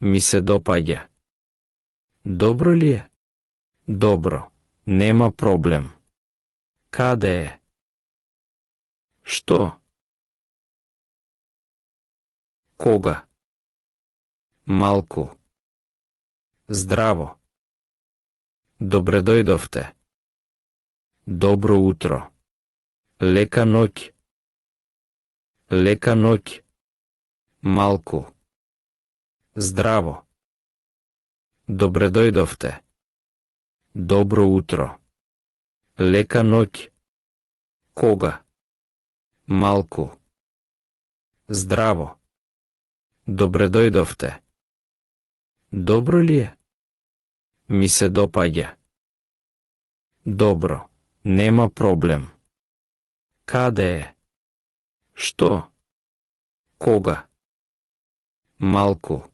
Ми се допаѓа. Добро ли е? Добро, нема проблем. Каде е? Што? Кога? Малку. Здраво. Добре дојдовте. Добро утро. Лека ноќ. Лека ноќ. Малку. Здраво. Добре дојдовте. Добро утро. Лека ноќ. Кога? Малку. Здраво. Добре дојдовте. Добро ли е? Ми се допаѓа. Добро, нема проблем. Каде е? Што? Кога? Малку.